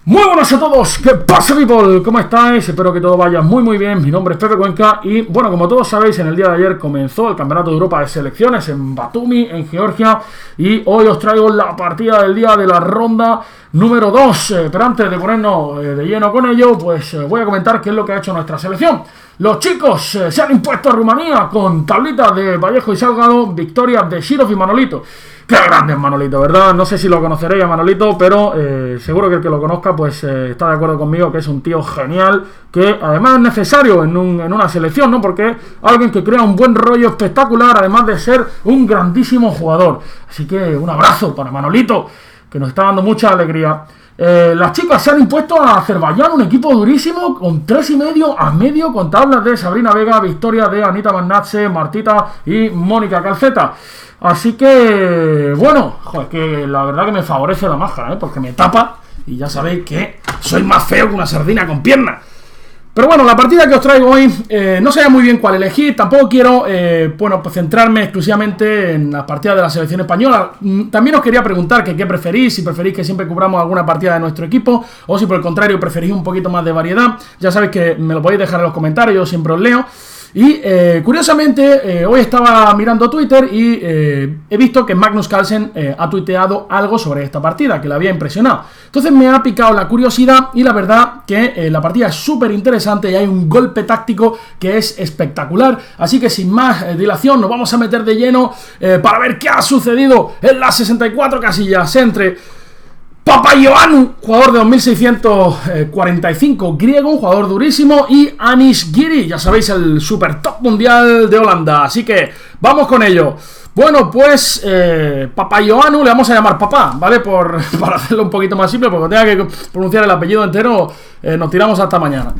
Muy buenas a todos, ¿qué pasa, people? ¿Cómo estáis? Espero que todo vaya muy bien. Mi nombre es Pepe Cuenca y bueno, como todos sabéis, en el día de ayer comenzó el Campeonato de Europa de Selecciones en Batumi, en Georgia, y hoy os traigo la partida del día de la ronda número 2. Pero antes de ponernos de lleno con ello, pues voy a comentar qué es lo que ha hecho nuestra selección. Los chicos se han impuesto a Rumanía con tablitas de Vallejo y Salgado, victorias de Shirov y Manolito. ¡Qué grande es Manolito!, ¿verdad? No sé si lo conoceréis a Manolito, pero seguro que el que lo conozca pues está de acuerdo conmigo que es un tío genial, que además es necesario en una selección, ¿no? Porque alguien que crea un buen rollo espectacular, además de ser un grandísimo jugador. Así que un abrazo para Manolito, que nos está dando mucha alegría. Las chicas se han impuesto a Azerbaiyán, un equipo durísimo, con 3,5 a medio, con tablas de Sabrina Vega, victoria de Anita Mannatze, Martita y Mónica Calceta. Así que, bueno, joder, que la verdad que me favorece la máscara, porque me tapa y ya sabéis que soy más feo que una sardina con piernas. Pero bueno, la partida que os traigo hoy, no sé muy bien cuál elegir. Tampoco quiero, pues centrarme exclusivamente en las partidas de la selección española. También os quería preguntar que qué preferís, si preferís que siempre cubramos alguna partida de nuestro equipo, o si por el contrario preferís un poquito más de variedad. Ya sabéis que me lo podéis dejar en los comentarios, yo siempre os leo. Y curiosamente, hoy estaba mirando Twitter y he visto que Magnus Carlsen ha tuiteado algo sobre esta partida, que le había impresionado. Entonces me ha picado la curiosidad y la verdad que la partida es súper interesante y hay un golpe táctico que es espectacular. Así que sin más dilación nos vamos a meter de lleno para ver qué ha sucedido en las 64 casillas entre Papaioannou, jugador de 2645, griego, un jugador durísimo, y Anish Giri, ya sabéis, el super top mundial de Holanda. Así que vamos con ello. Bueno, pues Papaioannou le vamos a llamar papá, ¿vale? Para hacerlo un poquito más simple, porque tenga que pronunciar el apellido entero, nos tiramos hasta mañana.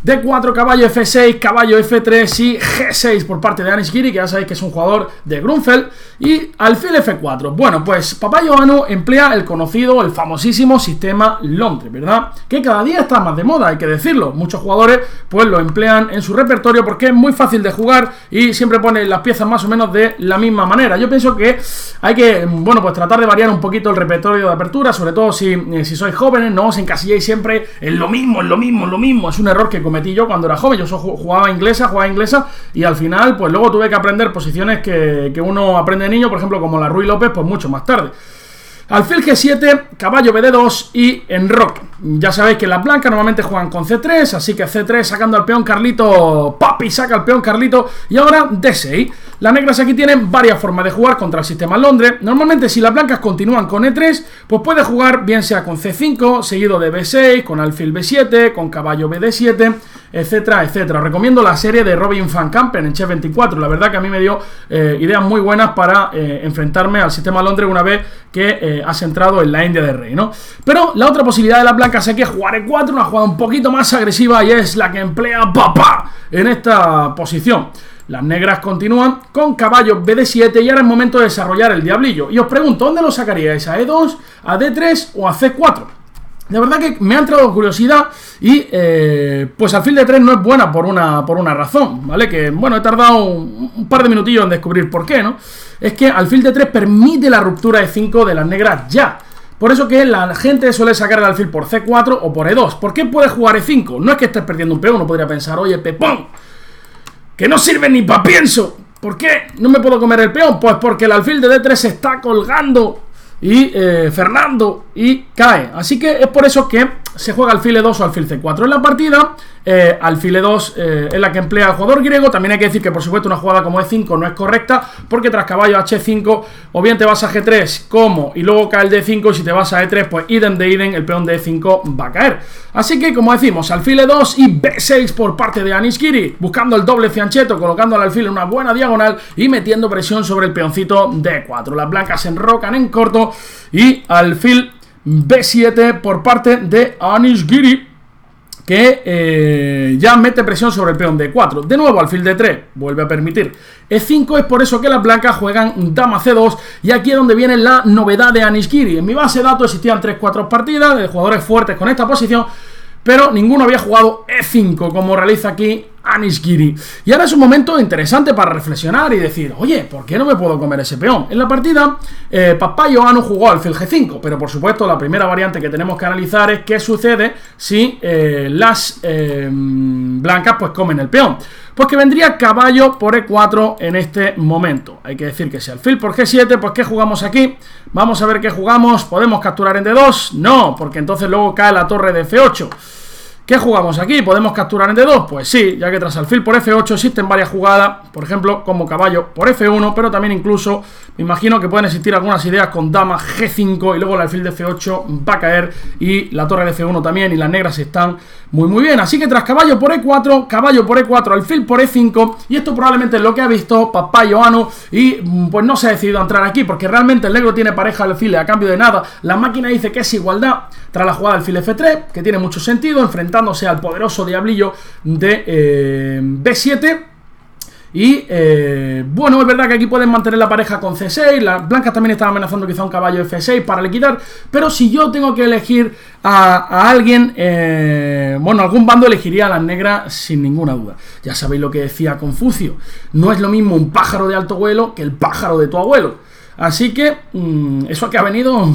D4, caballo F6, caballo F3 y G6 por parte de Anish Giri, que ya sabéis que es un jugador de Grunfeld, y alfil F4. Bueno, pues Papaioannou emplea el conocido, el famosísimo sistema Londres, ¿verdad? Que cada día está más de moda, hay que decirlo. Muchos jugadores pues lo emplean en su repertorio porque es muy fácil de jugar y siempre pone las piezas más o menos de la misma manera. Yo pienso que hay que, bueno, pues tratar de variar un poquito el repertorio de apertura, sobre todo si sois jóvenes, no os encasilléis siempre en lo mismo. Es un error que cometí yo cuando era joven. Yo jugaba inglesa y al final pues luego tuve que aprender posiciones que uno aprende de niño, por ejemplo como la Ruy López, pues mucho más tarde. Alfil G7, caballo BD2 y enroque. Ya sabéis que las blancas normalmente juegan con C3, así que C3 sacando al peón Carlito, papi saca al peón Carlito, y ahora D6. Las negras aquí tienen varias formas de jugar contra el sistema Londres. Normalmente si las blancas continúan con E3, pues puede jugar bien sea con C5, seguido de B6, con alfil B7, con caballo BD7, etcétera, etcétera. Os recomiendo la serie de Robin van Kampen en Chess 24. La verdad que a mí me dio ideas muy buenas para enfrentarme al sistema Londres una vez que has entrado en la India de Rey, ¿no? Pero la otra posibilidad de las blancas es que jugar E4, una jugada un poquito más agresiva, y es la que emplea papá en esta posición. Las negras continúan con caballo BD7 y ahora es momento de desarrollar el diablillo. Y os pregunto, ¿dónde lo sacaríais? ¿A E2, a D3 o a C4? De verdad que me ha entrado curiosidad y pues alfil de 3 no es buena por una razón, ¿vale? Que bueno, he tardado un par de minutillos en descubrir por qué, ¿no? Es que alfil de 3 permite la ruptura de 5 de las negras ya. Por eso que la gente suele sacar el alfil por C4 o por E2. ¿Por qué puede jugar E5? No es que estés perdiendo un peón, uno podría pensar, oye, pepón, que no sirve ni pa' pienso. ¿Por qué no me puedo comer el peón? Pues porque el alfil de D3 se está colgando y Fernando y cae. Así que es por eso que se juega alfil E2 o alfil C4 en la partida. Alfil E2 es la que emplea el jugador griego. También hay que decir que por supuesto una jugada como E5 no es correcta, porque tras caballo H5 o bien te vas a G3 como y luego cae el D5, y si te vas a E3 pues idem de idem, el peón de E5 va a caer. Así que como decimos, alfil E2 y B6 por parte de Anish Giri, buscando el doble fianchetto, colocando al alfil en una buena diagonal y metiendo presión sobre el peoncito D4. Las blancas se enrocan en corto y alfil B7 por parte de Anish Giri, que ya mete presión sobre el peón D4. De nuevo alfil D3, vuelve a permitir E5. Es por eso que las blancas juegan dama C2, y aquí es donde viene la novedad de Anish Giri. En mi base de datos existían 3-4 partidas de jugadores fuertes con esta posición, pero ninguno había jugado E5 como realiza aquí Anish Giri. Y ahora es un momento interesante para reflexionar y decir, oye, ¿por qué no me puedo comer ese peón? En la partida, Papayo Anu jugó alfil G5, pero por supuesto la primera variante que tenemos que analizar es qué sucede si las blancas pues comen el peón. Pues que vendría caballo por E4 en este momento. Hay que decir que si alfil por G7, pues ¿qué jugamos aquí? Vamos a ver qué jugamos. ¿Podemos capturar en D2? No, porque entonces luego cae la torre de F8. ¿Qué jugamos aquí? ¿Podemos capturar en D2? Pues sí, ya que tras alfil por F8 existen varias jugadas, por ejemplo, como caballo por F1, pero también incluso me imagino que pueden existir algunas ideas con dama G5 y luego el alfil de F8 va a caer y la torre de F1 también y las negras están muy bien. Así que tras caballo por E4, alfil por E5 y esto probablemente es lo que ha visto Papayo Anu y pues no se ha decidido a entrar aquí porque realmente el negro tiene pareja de alfiles a cambio de nada. La máquina dice que es igualdad tras la jugada alfil F3, que tiene mucho sentido, enfrentándose al poderoso diablillo de B7. Y bueno, es verdad que aquí pueden mantener la pareja con C6. Las blancas también están amenazando quizá un caballo F6 para liquidar. Pero si yo tengo que elegir a alguien, bueno, algún bando elegiría a las negras sin ninguna duda. Ya sabéis lo que decía Confucio: no es lo mismo un pájaro de alto vuelo que el pájaro de tu abuelo. Así que, eso que ha venido,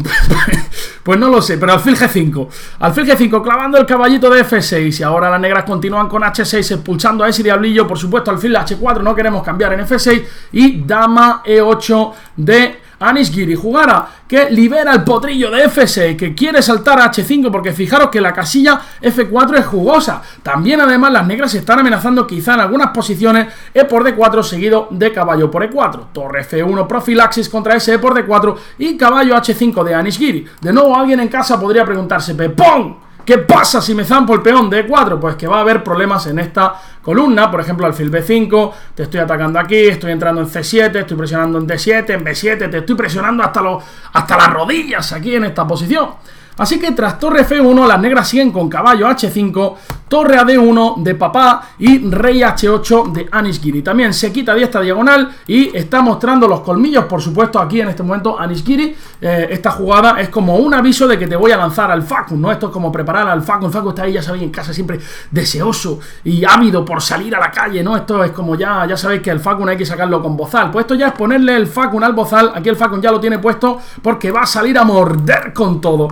pues no lo sé, pero alfil G5. Alfil G5 clavando el caballito de F6 y ahora las negras continúan con H6 expulsando a ese diablillo. Por supuesto, alfil H4 no queremos cambiar en F6 y dama E8 de Anish Giri. Jugara que libera el potrillo de F6, que quiere saltar a H5 porque fijaros que la casilla F4 es jugosa. También además las negras se están amenazando quizá en algunas posiciones E por D4 seguido de caballo por E4. Torre F1 profilaxis contra ese E por D4 y caballo H5 de Anish Giri. De nuevo alguien en casa podría preguntarse, ¡pepón! ¿Qué pasa si me zampo el peón de E4? Pues que va a haber problemas en esta columna. Por ejemplo, alfil B5, te estoy atacando aquí, estoy entrando en C7, estoy presionando en D7, en B7, te estoy presionando hasta las rodillas aquí en esta posición. Así que tras torre F1, las negras siguen con caballo H5, torre a D1 de papá y rey H8 de Anish Giri. También se quita de esta diagonal y está mostrando los colmillos, por supuesto, aquí en este momento Anish Giri. Esta jugada es como un aviso de que te voy a lanzar al Facun, ¿no? Esto es como preparar al Facun. El Facun está ahí, ya sabéis, en casa siempre deseoso y ávido por salir a la calle, ¿no? Esto es como ya sabéis que el Facun hay que sacarlo con bozal. Pues esto ya es ponerle el Facun al bozal. Aquí el Facun ya lo tiene puesto porque va a salir a morder con todo.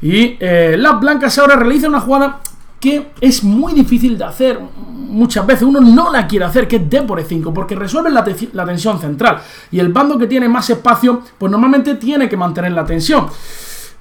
Y las blancas ahora realizan una jugada que es muy difícil de hacer. Muchas veces uno no la quiere hacer, que es D por E5, porque resuelve la tensión central. Y el bando que tiene más espacio, pues normalmente tiene que mantener la tensión.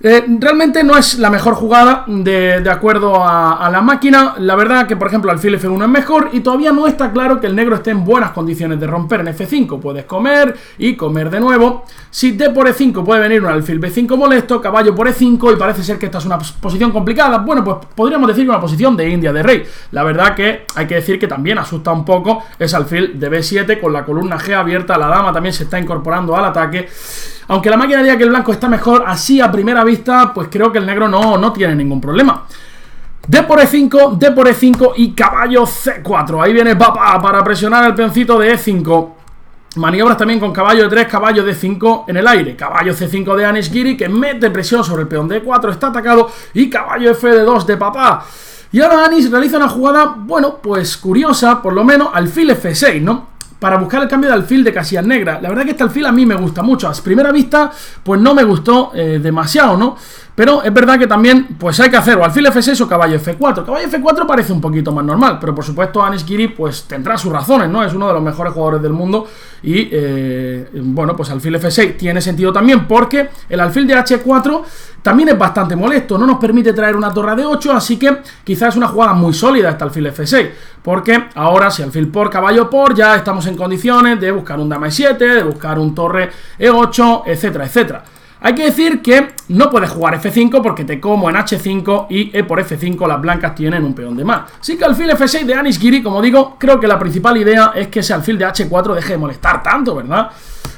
Realmente no es la mejor jugada de acuerdo a la máquina. La verdad que, por ejemplo, alfil F1 es mejor y todavía no está claro que el negro esté en buenas condiciones de romper en F5. Puedes comer y comer de nuevo. Si D por E5 puede venir un alfil B5 molesto, caballo por E5 y parece ser que esta es una posición complicada. Bueno, pues podríamos decir que una posición de India de rey. La verdad que hay que decir que también asusta un poco ese alfil de B7 con la columna G abierta. La dama también se está incorporando al ataque. Aunque la máquina diga que el blanco está mejor, así a primera vista, pues creo que el negro no tiene ningún problema. D por E5 y caballo C4. Ahí viene papá para presionar el peoncito de E5. Maniobras también con caballo D3, caballo D5 en el aire. Caballo C5 de Anish Giri que mete presión sobre el peón D4, está atacado. Y caballo F2 de papá. Y ahora Anish realiza una jugada, bueno, pues curiosa, por lo menos, alfil F6, ¿no? Para buscar el cambio de alfil de casillas negras. La verdad que este alfil a mí me gusta mucho. A primera vista, pues no me gustó demasiado, ¿no? Pero es verdad que también, pues hay que hacer o alfil F6 o caballo F4. Caballo F4 parece un poquito más normal, pero por supuesto Anish Giri pues tendrá sus razones, ¿no? Es uno de los mejores jugadores del mundo y, bueno, pues alfil F6 tiene sentido también porque el alfil de H4 también es bastante molesto, no nos permite traer una torre de 8, así que quizás es una jugada muy sólida esta alfil F6, porque ahora si alfil por, caballo por, ya estamos en condiciones de buscar un dama E7, de buscar un torre E8, etcétera, etcétera. Hay que decir que no puedes jugar F5 porque te como en H5 y E por F5 las blancas tienen un peón de más. Así que alfil F6 de Anish Giri, como digo, creo que la principal idea es que ese alfil de H4 deje de molestar tanto, ¿verdad?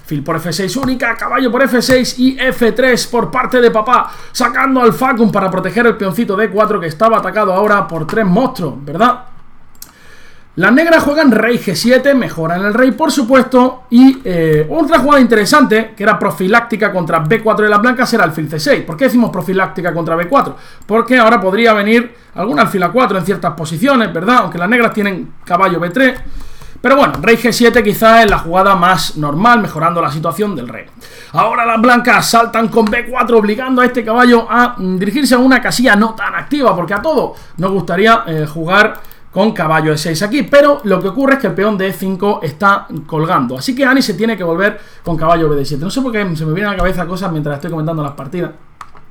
Alfil por F6 única, caballo por F6 y F3 por parte de papá, sacando al Facun para proteger el peoncito de E4 que estaba atacado ahora por 3 monstruos, ¿verdad? Las negras juegan rey G7, mejoran el rey por supuesto, y otra jugada interesante, que era profiláctica contra B4 de las blancas, era alfil C6. ¿Por qué decimos profiláctica contra B4? Porque ahora podría venir algún alfil A4 en ciertas posiciones, ¿verdad? Aunque las negras tienen caballo B3. Pero bueno, rey G7 quizás es la jugada más normal, mejorando la situación del rey. Ahora las blancas saltan con B4, obligando a este caballo a dirigirse a una casilla no tan activa, porque a todos nos gustaría jugar con caballo E6 aquí, pero lo que ocurre es que el peón de E5 está colgando, así que Anis se tiene que volver con caballo BD7. No sé por qué se me vienen a la cabeza cosas mientras estoy comentando las partidas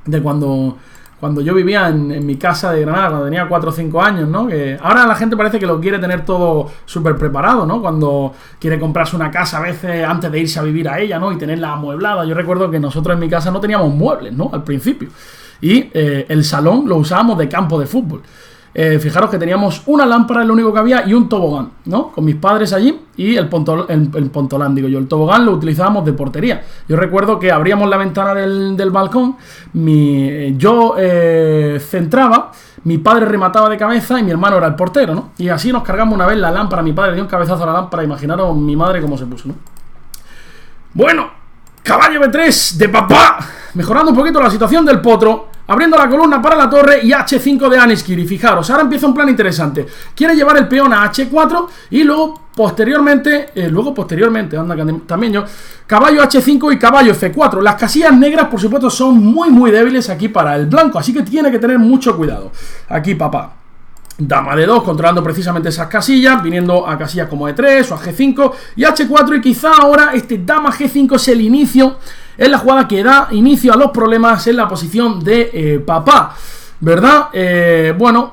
de cuando yo vivía en mi casa de Granada, cuando tenía 4 o 5 años, ¿no? Que ahora la gente parece que lo quiere tener todo súper preparado, ¿no? Cuando quiere comprarse una casa a veces antes de irse a vivir a ella, ¿no? Y tenerla amueblada. Yo recuerdo que nosotros en mi casa no teníamos muebles, ¿no? Al principio. Y el salón lo usábamos de campo de fútbol. Fijaros que teníamos una lámpara, es lo único que había, y un tobogán, ¿no? Con mis padres allí, y el pontolán, digo yo. El tobogán lo utilizábamos de portería. Yo recuerdo que abríamos la ventana del balcón, yo centraba, mi padre remataba de cabeza y mi hermano era el portero, ¿no? Y así nos cargamos una vez la lámpara, mi padre dio un cabezazo a la lámpara, imaginaros mi madre cómo se puso, ¿no? Bueno, caballo B3 de papá, mejorando un poquito la situación del potro, abriendo la columna para la torre y H5 de Aniskiri. Fijaros, ahora empieza un plan interesante. Quiere llevar el peón a H4 y luego posteriormente, anda también yo, caballo H5 y caballo F4. Las casillas negras, por supuesto, son muy débiles aquí para el blanco, así que tiene que tener mucho cuidado. Aquí papá, dama de 2, controlando precisamente esas casillas, viniendo a casillas como E3 o a G5 y H4, y quizá ahora este dama G5 es el inicio, es la jugada que da inicio a los problemas en la posición de papá, ¿verdad? Bueno,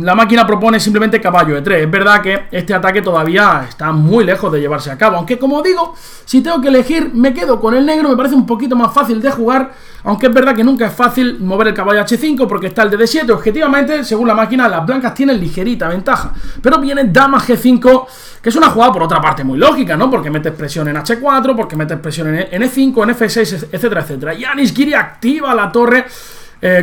la máquina propone simplemente caballo E3. Es verdad que este ataque todavía está muy lejos de llevarse a cabo, aunque como digo, si tengo que elegir, me quedo con el negro, me parece un poquito más fácil de jugar, aunque es verdad que nunca es fácil mover el caballo H5 porque está el de D7, objetivamente, según la máquina, las blancas tienen ligerita ventaja, pero viene dama G5, que es una jugada por otra parte muy lógica, ¿no? Porque metes presión en H4, porque metes presión en E5, en F6, etcétera, etcétera. Y Aniskiri activa la torre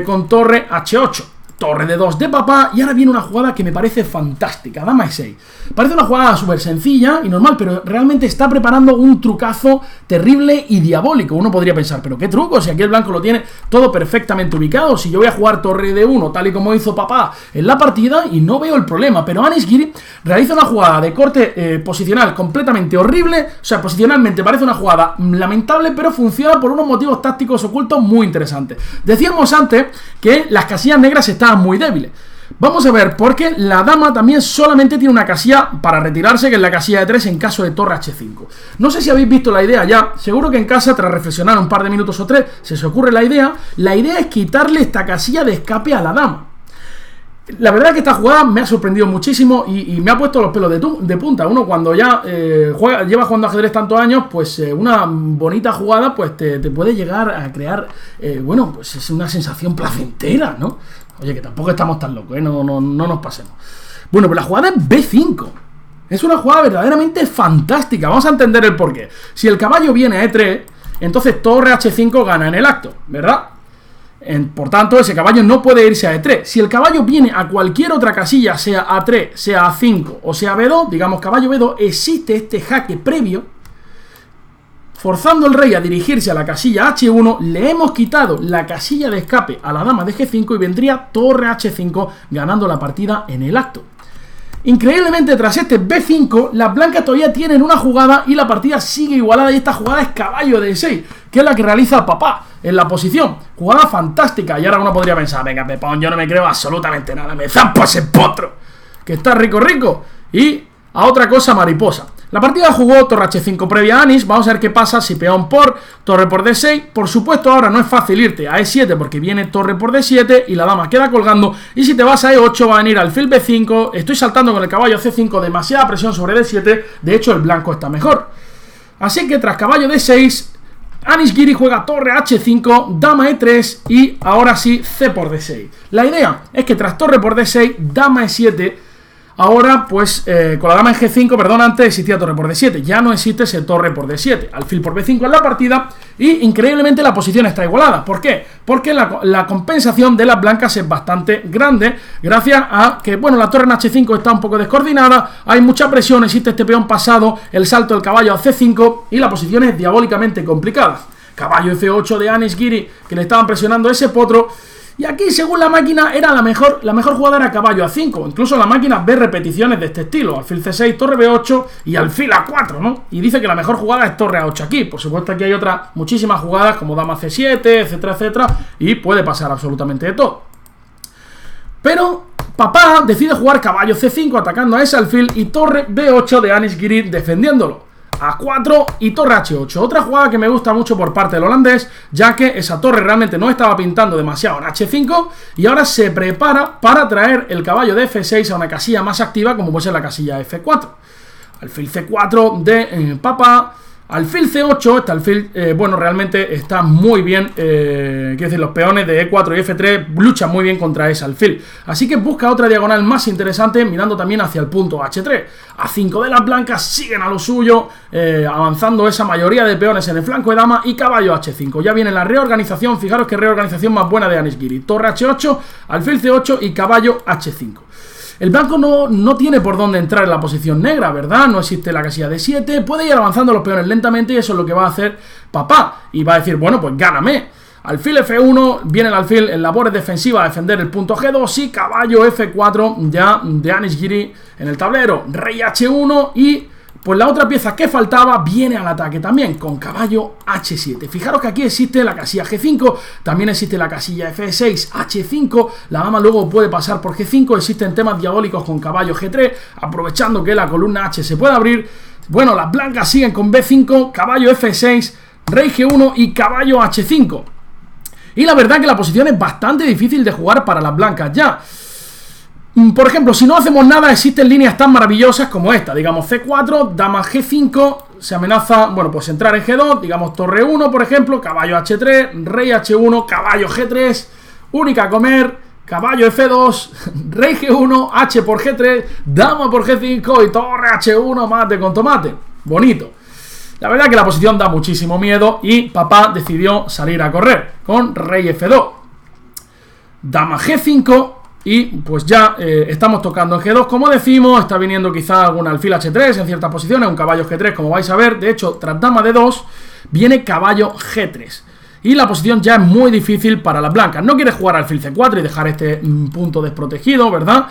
con torre H8, torre de 2 de papá, y ahora viene una jugada que me parece fantástica, dama E6. Parece una jugada súper sencilla y normal, pero realmente está preparando un trucazo terrible y diabólico. Uno podría pensar, ¿pero qué truco? Si aquí el blanco lo tiene todo perfectamente ubicado, si yo voy a jugar torre de 1, tal y como hizo papá en la partida, y no veo el problema. Pero Aniskiri realiza una jugada de corte posicional completamente horrible, o sea, posicionalmente parece una jugada lamentable, pero funciona por unos motivos tácticos ocultos muy interesantes. Decíamos antes que las casillas negras estaban muy débiles. Vamos a ver, porque la dama también solamente tiene una casilla para retirarse, que es la casilla de 3 en caso de torre H5. No sé si habéis visto la idea ya, seguro que en casa, tras reflexionar un par de minutos o 3, se os ocurre la idea. La idea es quitarle esta casilla de escape a la dama. La verdad es que esta jugada me ha sorprendido muchísimo y me ha puesto los pelos de punta. Uno cuando ya lleva jugando ajedrez tantos años, pues una bonita jugada pues te puede llegar a crear, bueno, pues es una sensación placentera, ¿no? Oye, que tampoco estamos tan locos, no nos pasemos. Bueno, pues la jugada es B5. Es una jugada verdaderamente fantástica. Vamos a entender el porqué. Si el caballo viene a E3, entonces torre H5 gana en el acto, ¿verdad? Por tanto, ese caballo no puede irse a E3. Si el caballo viene a cualquier otra casilla, sea A3, sea A5 o sea B2, digamos caballo B2, existe este jaque previo. Forzando el rey a dirigirse a la casilla H1, le hemos quitado la casilla de escape a la dama de G5 y vendría torre H5 ganando la partida en el acto. Increíblemente, tras este B5, las blancas todavía tienen una jugada y la partida sigue igualada, y esta jugada es caballo de 6, que es la que realiza papá en la posición. Jugada fantástica, y ahora uno podría pensar, venga Pepón, yo no me creo absolutamente nada, me zampo ese potro, que está rico, y a otra cosa mariposa. La partida jugó torre H5 previa a Anis. Vamos a ver qué pasa si peón por, torre por D6. Por supuesto ahora no es fácil irte a E7 porque viene torre por D7 y la dama queda colgando. Y si te vas a E8 va a venir alfil B5. Estoy saltando con el caballo C5, demasiada presión sobre D7. De hecho el blanco está mejor. Así que tras caballo D6, Aniskiri juega torre H5, dama E3 y ahora sí C por D6. La idea es que tras torre por D6, dama E7... ahora pues con la dama en G5, perdón, antes existía torre por D7, ya no existe ese torre por D7, alfil por B5 en la partida y increíblemente la posición está igualada. ¿Por qué? Porque la compensación de las blancas es bastante grande, gracias a que, bueno, la torre en H5 está un poco descoordinada, hay mucha presión, existe este peón pasado, el salto del caballo a C5 y la posición es diabólicamente complicada. Caballo F8 de Anish Giri, que le estaban presionando ese potro. Y aquí, según la máquina, era la mejor jugada era caballo A5. Incluso la máquina ve repeticiones de este estilo. Alfil C6, torre B8 y alfil A4, ¿no? Y dice que la mejor jugada es torre A8 aquí. Por supuesto, aquí hay otras muchísimas jugadas como dama C7, etcétera, etcétera. Y puede pasar absolutamente de todo. Pero papá decide jugar caballo C5 atacando a ese alfil y torre B8 de Anish Giri defendiéndolo. A4 y torre H8, otra jugada que me gusta mucho por parte del holandés, ya que esa torre realmente no estaba pintando demasiado en H5 y ahora se prepara para traer el caballo de F6 a una casilla más activa como puede ser la casilla F4. Alfil C4 de papá. Alfil C8, este alfil, bueno, realmente está muy bien, quiero decir, los peones de E4 y F3 luchan muy bien contra ese alfil. Así que busca otra diagonal más interesante, mirando también hacia el punto H3. A5 de las blancas siguen a lo suyo, avanzando esa mayoría de peones en el flanco de dama y caballo H5. Ya viene la reorganización, fijaros qué reorganización más buena de Anish Giri. Torre H8, alfil C8 y caballo H5. El blanco no tiene por dónde entrar en la posición negra, ¿verdad? No existe la casilla de 7, puede ir avanzando los peones lentamente y eso es lo que va a hacer papá. Y va a decir, bueno, pues gáname. Alfil F1, viene el alfil en labores defensivas a defender el punto G2 y caballo F4 ya de Anish Giri en el tablero. Rey H1 y pues la otra pieza que faltaba viene al ataque también con caballo H7. Fijaros que aquí existe la casilla G5, también existe la casilla F6, H5, la dama luego puede pasar por G5, existen temas diabólicos con caballo G3, aprovechando que la columna H se puede abrir. Bueno, las blancas siguen con B5, caballo F6, rey G1 y caballo H5. Y la verdad que la posición es bastante difícil de jugar para las blancas ya. Por ejemplo, si no hacemos nada, existen líneas tan maravillosas como esta. Digamos C4, dama G5, se amenaza, bueno, pues entrar en G2, digamos torre 1, por ejemplo, caballo H3, rey H1, caballo G3, única a comer, caballo F2, rey G1, H por G3, dama por G5 y torre H1, mate con tomate. Bonito. La verdad que la posición da muchísimo miedo y papá decidió salir a correr con rey F2. Dama G5. Y pues ya estamos tocando en G2, como decimos, está viniendo quizá algún alfil H3 en ciertas posiciones, un caballo G3 como vais a ver. De hecho, tras dama D2 viene caballo G3 y la posición ya es muy difícil para las blancas. No quiere jugar alfil C4 y dejar este punto desprotegido, ¿verdad?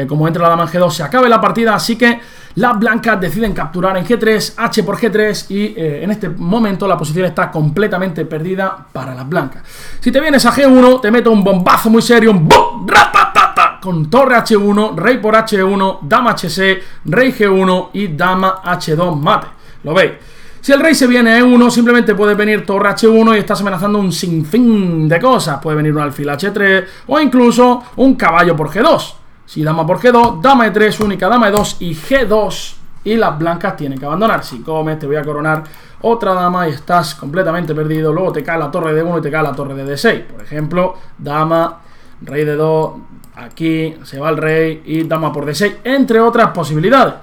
Como entra la dama en G2 se acabe la partida, así que las blancas deciden capturar en G3, H por G3 y en este momento la posición está completamente perdida para las blancas. Si te vienes a G1 te meto un bombazo muy serio, un ¡bum! ¡Ratatata! Con torre H1, rey por H1, dama H6, rey G1 y dama H2 mate. ¿Lo veis? Si el rey se viene a E1, simplemente puede venir torre H1 y estás amenazando un sinfín de cosas. Puede venir un alfil H3 o incluso un caballo por G2. Si dama por G2, dama E3, única dama E2 y G2. Y las blancas tienen que abandonar. Si comes, te voy a coronar otra dama y estás completamente perdido. Luego te cae la torre de 1 y te cae la torre de D6. Por ejemplo, dama, rey de 2, aquí se va el rey y dama por D6, entre otras posibilidades.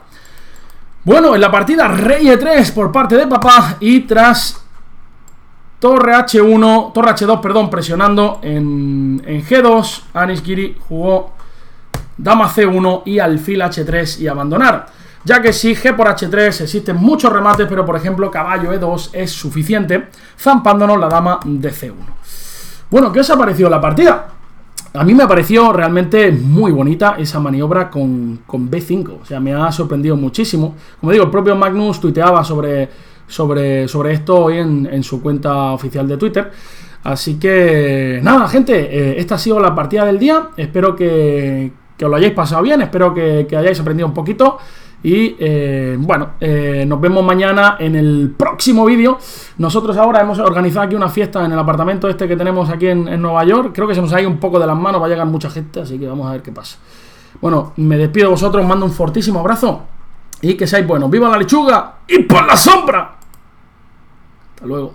Bueno, en la partida rey E3 por parte de papá y tras torre H1, torre H2, perdón, presionando en G2, Anish Giri jugó dama C1 y alfil H3 y abandonar. Ya que si G por H3 existen muchos remates, pero por ejemplo caballo E2 es suficiente, zampándonos la dama de C1. Bueno, ¿qué os ha parecido la partida? A mí me ha parecido realmente muy bonita esa maniobra con B5. O sea, me ha sorprendido muchísimo. Como digo, el propio Magnus tuiteaba sobre esto hoy en su cuenta oficial de Twitter. Así que, nada, gente, esta ha sido la partida del día. Espero que os lo hayáis pasado bien. Espero que hayáis aprendido un poquito. Y bueno, nos vemos mañana en el próximo vídeo. Nosotros ahora hemos organizado aquí una fiesta en el apartamento este que tenemos aquí en Nueva York. Creo que se nos ha ido un poco de las manos, va a llegar mucha gente, así que vamos a ver qué pasa. Bueno, me despido de vosotros, os mando un fortísimo abrazo y que seáis buenos. ¡Viva la lechuga! ¡Y por la sombra! Hasta luego.